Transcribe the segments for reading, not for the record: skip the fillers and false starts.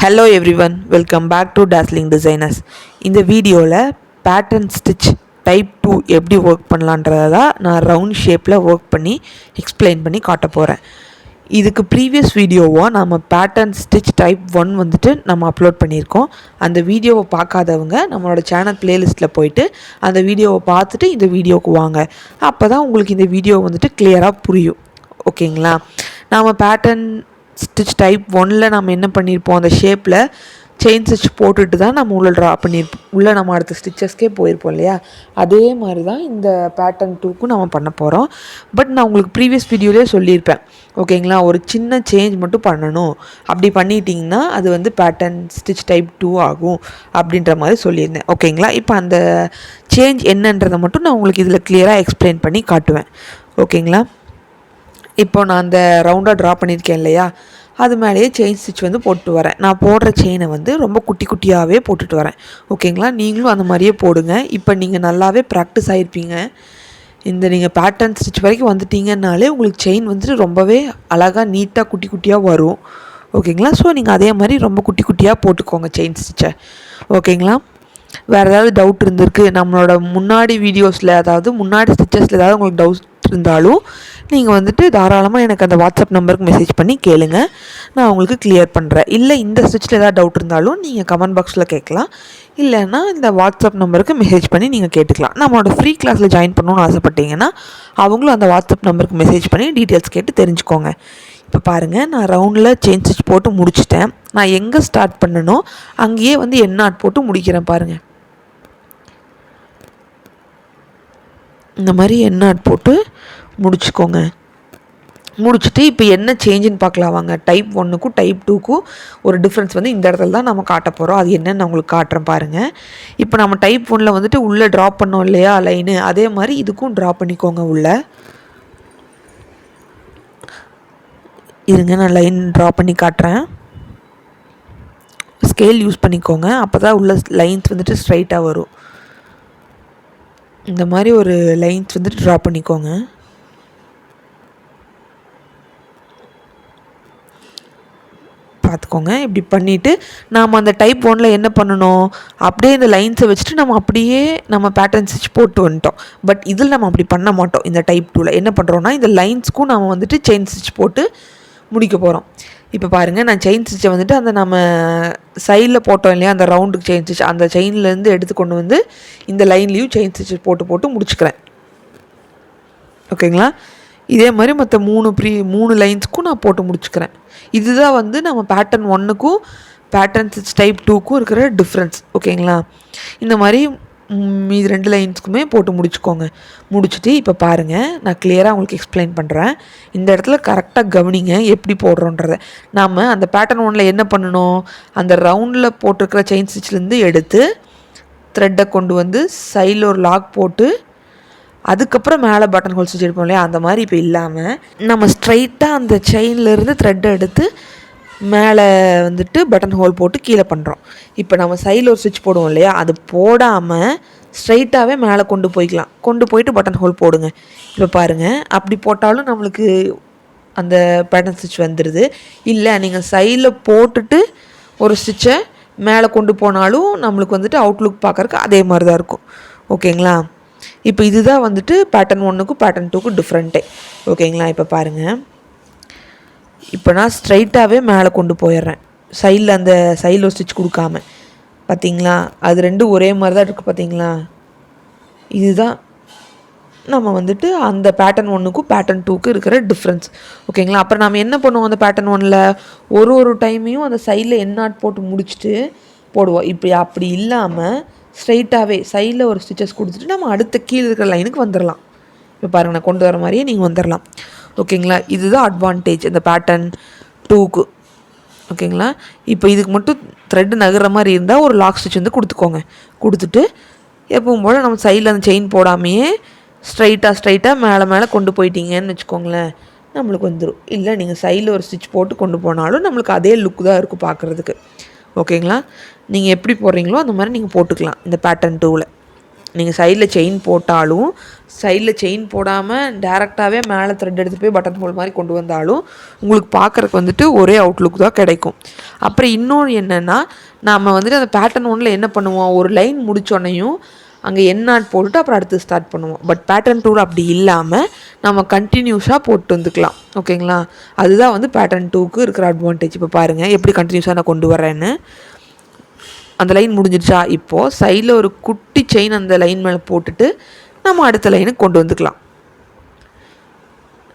Hello everyone, welcome back to Dazzling Designers. இந்த வீடியோவில் pattern stitch type 2 எப்படி work பண்ணலான்றதை நான் ரவுண்ட் ஷேப்பில் ஒர்க் பண்ணி எக்ஸ்பிளைன் பண்ணி காட்ட போகிறேன். இதுக்கு ப்ரீவியஸ் வீடியோவை நம்ம pattern stitch type 1 வந்துட்டு நம்ம அப்லோட் பண்ணியிருக்கோம். அந்த வீடியோவை பார்க்காதவங்க நம்மளோட சேனல் பிளேலிஸ்ட்டில் போயிட்டு அந்த வீடியோவை பார்த்துட்டு இந்த வீடியோவுக்கு வாங்க. அப்போ தான் உங்களுக்கு இந்த வீடியோ வந்துட்டு கிளியராக புரியும். ஓகேங்களா? நாம் பேட்டர்ன் ஸ்டிச் டைப் 1ல் நம்ம என்ன பண்ணியிருப்போம், அந்த ஷேப்பில் செயின் ஸ்டிச் போட்டுட்டு தான் நம்ம உள்ளே ட்ரா பண்ணியிருப்போம். உள்ளே நம்ம அடுத்த ஸ்டிச்சஸ்க்கே போயிருப்போம் இல்லையா? அதே மாதிரி தான் இந்த பேட்டர்ன் 2க்கும் நம்ம பண்ண போகிறோம். பட் நான் உங்களுக்கு ப்ரீவியஸ் வீடியோலேயே சொல்லியிருப்பேன். ஓகேங்களா? ஒரு சின்ன சேஞ்ச் மட்டும் பண்ணணும். அப்படி பண்ணிட்டீங்கன்னா அது வந்து பேட்டர்ன் ஸ்டிச் டைப் 2 ஆகும் அப்படின்ற மாதிரி சொல்லியிருந்தேன். ஓகேங்களா? இப்போ அந்த சேஞ்ச் என்னன்றதை மட்டும் நான் உங்களுக்கு இதில் கிளியராக எக்ஸ்பிளைன் பண்ணி காட்டுவேன். ஓகேங்களா? இப்போ நான் அந்த ரவுண்டாக ட்ரா பண்ணியிருக்கேன் இல்லையா, அது மேலேயே செயின் ஸ்டிச் வந்து போட்டு வரேன். நான் போடுற செயினை வந்து ரொம்ப குட்டி குட்டியாகவே போட்டுட்டு வரேன். ஓகேங்களா? நீங்களும் அந்த மாதிரியே போடுங்க. இப்போ நீங்கள் நல்லாவே ப்ராக்டிஸ் ஆகிருப்பீங்க. நீங்கள் பேட்டர்ன் ஸ்டிச் வரைக்கும் வந்துட்டீங்கன்னாலே உங்களுக்கு செயின் வந்துட்டு ரொம்பவே அழகாக நீட்டாக குட்டி குட்டியாக வரும். ஓகேங்களா? ஸோ நீங்கள் அதே மாதிரி ரொம்ப குட்டி குட்டியாக போட்டுக்கோங்க செயின் ஸ்டிச்சை. ஓகேங்களா? வேறு ஏதாவது டவுட் இருந்திருக்கு நம்மளோட முன்னாடி வீடியோஸில், அதாவது முன்னாடி ஸ்டிச்சஸில் ஏதாவது உங்களுக்கு டவுட் இருந்தாலும் நீங்கள் வந்துட்டு தாராளமாக எனக்கு அந்த வாட்ஸ்அப் நம்பருக்கு மெசேஜ் பண்ணி கேளுங்க, நான் உங்களுக்கு கிளியர் பண்ணுறேன். இல்லை இந்த ஸ்டிச்சில் ஏதாவது டவுட் இருந்தாலும் நீங்கள் கமெண்ட் பாக்ஸில் கேட்கலாம். இல்லைன்னா இந்த வாட்ஸ்அப் நம்பருக்கு மெசேஜ் பண்ணி நீங்கள் கேட்டுக்கலாம். நம்மளோட ஃப்ரீ கிளாஸில் ஜாயின் பண்ணணும்னு ஆசைப்பட்டீங்கன்னா அவங்களும் அந்த வாட்ஸ்அப் நம்பருக்கு மெசேஜ் பண்ணி டீட்டெயில்ஸ் கேட்டு தெரிஞ்சுக்கோங்க. இப்போ பாருங்கள், நான் ரவுண்டில் செயின் ஸ்டிச் போட்டு முடிச்சிட்டேன். நான் எங்கே ஸ்டார்ட் பண்ணனோ அங்கேயே வந்து எண்ணாட் போட்டு முடிக்கிறேன். பாருங்கள், இந்த மாதிரி எண்ணாட் போட்டு முடிச்சுக்கோங்க. முடிச்சுட்டு இப்போ என்ன சேஞ்சுன்னு பார்க்கலாம் வாங்க. டைப் 1க்கும் டைப் 2க்கும் ஒரு டிஃப்ரென்ஸ் வந்து இந்த இடத்துல தான் நம்ம காட்ட போகிறோம். அது என்னென்னு நான் உங்களுக்கு காட்டுறேன் பாருங்கள். இப்போ நம்ம டைப் 1ல் வந்துட்டு உள்ளே ட்ராப் பண்ணோம் இல்லையா லைனு, அதே மாதிரி இதுக்கும் ட்ராப் பண்ணிக்கோங்க உள்ளே. இருங்க, நான் லைன் ட்ரா பண்ணி காட்டுறேன். ஸ்கேல் யூஸ் பண்ணிக்கோங்க, அப்போ தான் உள்ள லைன்ஸ் வந்துட்டு ஸ்ட்ரைட்டாக வரும். இந்த மாதிரி ஒரு லைன்ஸ் வந்துட்டு ட்ரா பண்ணிக்கோங்க. பார்த்துக்கோங்க. இப்படி பண்ணிவிட்டு நாம் அந்த டைப் 1ல் என்ன பண்ணணும், அப்படியே இந்த லைன்ஸை வச்சுட்டு நம்ம அப்படியே நம்ம பேட்டர்ன் ஸ்டிச் போட்டு வந்துட்டோம். பட் இதில் நம்ம அப்படி பண்ண மாட்டோம். இந்த டைப் 2ல் என்ன பண்ணுறோன்னா இந்த லைன்ஸ்க்கும் நம்ம வந்துட்டு செயின் ஸ்டிச் போட்டு முடிக்க போகிறோம். இப்போ பாருங்கள், நான் செயின் ஸ்டிச்சை வந்துட்டு அந்த நம்ம சைடில் போட்டோம் இல்லையா, அந்த ரவுண்டுக்கு செயின் ஸ்டிச், அந்த செயின்லேருந்து எடுத்து கொண்டு வந்து இந்த லைன்லேயும் செயின் ஸ்டிச் போட்டு முடிச்சுக்கிறேன். ஓகேங்களா? இதே மாதிரி மற்ற 3 லைன்ஸ்க்கும் நான் போட்டு முடிச்சுக்கிறேன். இதுதான் வந்து நம்ம பேட்டர்ன் 1க்கும் பேட்டர்ன் ஸ்டிச் டைப் 2க்கும் இருக்கிற டிஃப்ரென்ஸ். ஓகேங்களா? இந்த மாதிரி மீது 2 லைன்ஸ்க்குமே போட்டு முடிச்சுக்கோங்க. முடிச்சுட்டு இப்போ பாருங்கள், நான் கிளியராக உங்களுக்கு எக்ஸ்பிளைன் பண்ணுறேன். இந்த இடத்துல கரெக்டாக கவனிங்க எப்படி போடுறோன்றதை. நாம் அந்த பேட்டர்ன் 1ல் என்ன பண்ணணும், அந்த ரவுண்டில் போட்டிருக்கிற செயின் ஸ்டிச்லேருந்து எடுத்து த்ரெட்டை கொண்டு வந்து சைடில் ஒரு லாக் போட்டு அதுக்கப்புறம் மேலே பட்டன் ஹோல் ஸ்டிச் எடுப்போம் இல்லையா, அந்த மாதிரி இப்போ இல்லாமல் நம்ம ஸ்ட்ரைட்டாக அந்த செயின்லேருந்து த்ரெட்டை எடுத்து மேலே வந்துட்டு பட்டன் ஹோல் போட்டு கீழே பண்ணுறோம். இப்போ நம்ம சைடில் ஒரு ஸ்டிச் போடுவோம் இல்லையா, அது போடாமல் ஸ்ட்ரைட்டாகவே மேலே கொண்டு போயிட்டு பட்டன் ஹோல் போடுங்க. இப்போ பாருங்கள், அப்படி போட்டாலும் நம்மளுக்கு அந்த பேட்டர்ன் ஸ்டிச் வந்துடுது. இல்லை நீங்கள் சைடில் போட்டுட்டு ஒரு ஸ்டிச்சை மேலே கொண்டு போனாலும் நம்மளுக்கு வந்துட்டு அவுட்லுக் பார்க்குறக்கு அதே மாதிரி தான் இருக்கும். ஓகேங்களா? இப்போ இதுதான் வந்துட்டு பேட்டர்ன் 1க்கும் பேட்டர்ன் 2க்கும் டிஃப்ரெண்ட்டே. ஓகேங்களா? இப்போ பாருங்கள், இப்போ நான் ஸ்ட்ரைட்டாகவே மேலே கொண்டு போயிடுறேன், சைடில் அந்த சைடில் ஒரு ஸ்டிச் கொடுக்காம. பார்த்தீங்களா? அது ரெண்டும் ஒரே மாதிரி தான் இருக்குது. பார்த்தீங்களா? இதுதான் நம்ம வந்துட்டு அந்த பேட்டர்ன் 1க்கும் பேட்டர்ன் 2க்கும் இருக்கிற டிஃப்ரென்ஸ். ஓகேங்களா? அப்புறம் நம்ம என்ன பண்ணுவோம், அந்த பேட்டர்ன் 1ல் ஒரு டைமையும் அந்த சைடில் எண்ணாட் போட்டு முடிச்சுட்டு போடுவோம். இப்போ அப்படி இல்லாமல் ஸ்ட்ரைட்டாகவே சைடில் ஒரு ஸ்டிச்சஸ் கொடுத்துட்டு நம்ம அடுத்த கீழே இருக்கிற லைனுக்கு வந்துடலாம். இப்போ பாருங்கள், நான் கொண்டு வர மாதிரியே நீங்கள் வந்துடலாம். ஓகேங்களா? இதுதான் அட்வான்டேஜ் இந்த பேட்டர்ன் 2க்கு. ஓகேங்களா? இப்போ இதுக்கு மட்டும் த்ரெட்டு நகர்ற மாதிரி இருந்தால் ஒரு லாக் ஸ்டிச் வந்து கொடுத்துட்டு எப்பவும் போல் நம்ம சைடில் அந்த செயின் போடாமையே ஸ்ட்ரைட்டாக மேலே கொண்டு போயிட்டீங்கன்னு வச்சுக்கோங்களேன், நம்மளுக்கு வந்துடும். இல்லை நீங்கள் சைடில் ஒரு ஸ்டிச் போட்டு கொண்டு போனாலும் நம்மளுக்கு அதே லுக் தான் இருக்கும் பார்க்குறதுக்கு. ஓகேங்களா? நீங்கள் எப்படி போடுறீங்களோ அந்த மாதிரி நீங்கள் போட்டுக்கலாம் இந்த பேட்டர்ன் 2ல். நீங்கள் சைடில் செயின் போட்டாலும், சைடில் செயின் போடாமல் டேரெக்டாகவே மேலே த்ரெட் எடுத்து போய் பட்டன் ஹோல் மாதிரி கொண்டு வந்தாலும் உங்களுக்கு பார்க்குறக்கு வந்துட்டு ஒரே அவுட்லுக் தான் கிடைக்கும். அப்புறம் இன்னொன்று என்னென்னா, நாம் வந்துட்டு அந்த பேட்டர்ன் ஒன்றில் என்ன பண்ணுவோம், ஒரு லைன் முடித்தோன்னையும் அங்கே எண்ணாட் போட்டுட்டு அப்புறம் அடுத்து ஸ்டார்ட் பண்ணுவோம். பட் பேட்டர்ன் 2 அப்படி இல்லாமல் நம்ம கண்டினியூஸாக போட்டு வந்துக்கலாம். ஓகேங்களா, அதுதான் வந்து பேட்டர்ன் 2க்கு இருக்கிற அட்வான்டேஜ். இப்போ பாருங்கள் எப்படி கண்டினியூஸாக நான் கொண்டு வரேன்னு. அந்த லைன் முடிஞ்சிடுச்சா, இப்போது சைடில் ஒரு குட்டி செயின் அந்த லைன் மேலே போட்டுட்டு நம்ம அடுத்த லைனுக்கு கொண்டு வந்துக்கலாம்.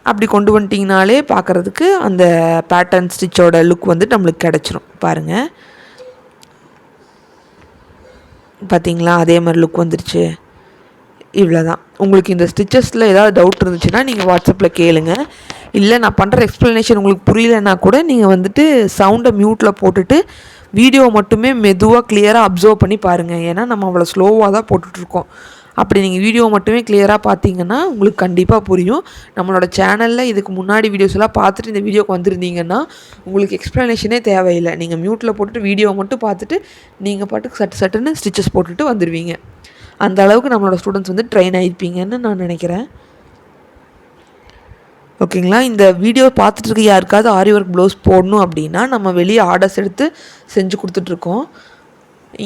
அப்படி கொண்டு வந்துட்டிங்கனாலே பார்க்குறதுக்கு அந்த பேட்டர்ன் ஸ்டிச்சோட லுக் வந்து நம்மளுக்கு கிடச்சிரும். பாருங்கள், பார்த்தீங்களா, அதே மாதிரி லுக் வந்துருச்சு. இவ்வளோ தான். உங்களுக்கு இந்த ஸ்டிச்சஸில் ஏதாவது டவுட் இருந்துச்சுன்னா நீங்கள் வாட்ஸ்அப்பில் கேளுங்க. இல்லை நான் பண்ணுற எக்ஸ்ப்ளனேஷன் உங்களுக்கு புரியலைன்னா கூட நீங்கள் வந்துட்டு சவுண்டை மியூட்டில் போட்டுட்டு வீடியோ மட்டுமே மெதுவாக கிளியராக அப்சர்வ் பண்ணி பாருங்கள். ஏன்னா நம்ம அவ்வளோ ஸ்லோவாக தான் போட்டுட்ருக்கோம். அப்படி நீங்கள் வீடியோ மட்டுமே கிளியராக பார்த்தீங்கன்னா உங்களுக்கு கண்டிப்பாக புரியும். நம்மளோட சேனலில் இதுக்கு முன்னாடி வீடியோஸ் எல்லாம் பார்த்துட்டு இந்த வீடியோக்கு வந்திருந்தீங்கன்னா உங்களுக்கு எக்ஸ்ப்ளனேஷனே தேவையில்லை. நீங்கள் மியூட்டில் போட்டுட்டு வீடியோவை மட்டும் பார்த்துட்டு நீங்கள் பாட்டுக்கு சட்டுன்னு ஸ்டிச்சஸ் போட்டுட்டு வந்துடுவீங்க. அந்த அளவுக்கு நம்மளோட ஸ்டூடெண்ட்ஸ் வந்து ட்ரெயின் ஆகிருப்பீங்கன்னு நான் நினைக்கிறேன். ஓகேங்களா, இந்த வீடியோ பார்த்துட்டு இருக்க யாருக்காவது ஆரி ஒர்க் ப்ளவுஸ் போடணும் அப்படின்னா நம்ம வெளியே ஆர்டர்ஸ் எடுத்து செஞ்சு கொடுத்துட்ருக்கோம்.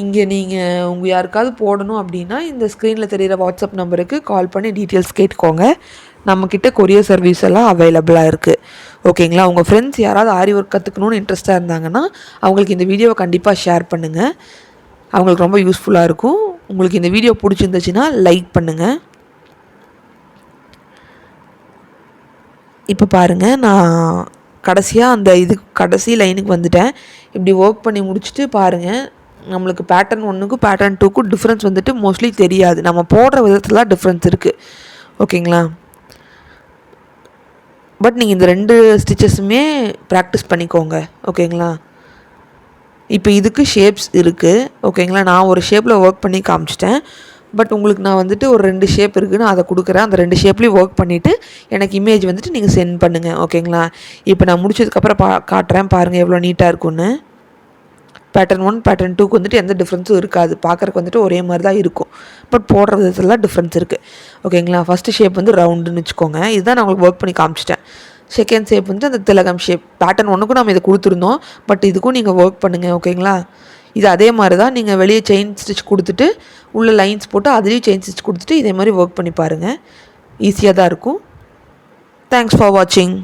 இங்கே நீங்கள் உங்கள் யாருக்காவது போடணும் அப்படின்னா இந்த ஸ்க்ரீனில் தெரிகிற வாட்ஸ்அப் நம்பருக்கு கால் பண்ணி டீட்டெயில்ஸ் கேட்டுக்கோங்க. நம்மக்கிட்ட கொரியர் சர்வீஸ் எல்லாம் அவைலபிளாக இருக்குது. ஓகேங்களா, உங்கள் ஃப்ரெண்ட்ஸ் யாராவது ஆரி ஒர்க் கற்றுக்கணுன்னு இன்ட்ரெஸ்ட்டாக இருந்தாங்கன்னா அவங்களுக்கு இந்த வீடியோவை கண்டிப்பாக ஷேர் பண்ணுங்கள். அவங்களுக்கு ரொம்ப யூஸ்ஃபுல்லாக இருக்கும். உங்களுக்கு இந்த வீடியோ பிடிச்சிருந்துச்சுன்னா லைக் பண்ணுங்கள். இப்போ பாருங்கள், நான் கடைசியாக அந்த கடைசி லைனுக்கு வந்துட்டேன். இப்படி ஒர்க் பண்ணி முடிச்சுட்டு பாருங்கள், நம்மளுக்கு பேட்டர்ன் 1க்கும் பேட்டர்ன் 2க்கும் டிஃப்ரென்ஸ் வந்துட்டு மோஸ்ட்லி தெரியாது. நம்ம போடுற விதத்தில் தான் டிஃப்ரென்ஸ் இருக்குது. ஓகேங்களா, பட் நீங்கள் இந்த 2 ஸ்டிச்சஸுமே ப்ராக்டிஸ் பண்ணிக்கோங்க. ஓகேங்களா, இப்போ இதுக்கு ஷேப்ஸ் இருக்குது. ஓகேங்களா, நான் ஒரு ஷேப்பில் ஒர்க் பண்ணி காமிச்சிட்டேன். பட் உங்களுக்கு நான் வந்துட்டு ஒரு 2 ஷேப் இருக்குதுன்னு அதை கொடுக்குறேன். அந்த 2 ஷேப்லேயும் ஒர்க் பண்ணிவிட்டு எனக்கு இமேஜ் வந்துட்டு நீங்கள் சென்ட் பண்ணுங்கள். ஓகேங்களா, இப்போ நான் முடிச்சதுக்கப்புறம் காட்டுறேன் பாருங்கள் எவ்வளோ நீட்டாக இருக்குன்னு. பேட்டர்ன் 1 பேட்டர்ன் 2க்கு வந்துட்டு எந்த டிஃப்ரென்ஸும் இருக்காது. பார்க்குறக்கு வந்துட்டு ஒரே மாதிரி தான் இருக்கும். பட் போடுற விதத்துலாம் டிஃப்ரென்ஸ் இருக்குது. ஓகேங்களா, ஃபஸ்ட்டு ஷேப் வந்து ரவுண்டுன்னு வச்சுக்கோங்க. இதுதான் நான் உங்களுக்கு ஒர்க் பண்ணி காமிச்சிட்டேன். செகண்ட் ஷேப் வந்து அந்த திலகம் ஷேப். பேட்டர்ன் 1க்கும் நம்ம இதை கொடுத்துருந்தோம். பட் இதுக்கும் நீங்கள் ஒர்க் பண்ணுங்கள். ஓகேங்களா, இது அதே மாதிரி தான். நீங்கள் வெளியே செயின் ஸ்டிச் கொடுத்துட்டு உள்ள லைன்ஸ் போட்டு அதுலேயும் செயின் ஸ்டிச் கொடுத்துட்டு இதே மாதிரி ஒர்க் பண்ணி பாருங்கள். ஈஸியாக தான் இருக்கும். தேங்க்ஸ் ஃபார் வாட்சிங்.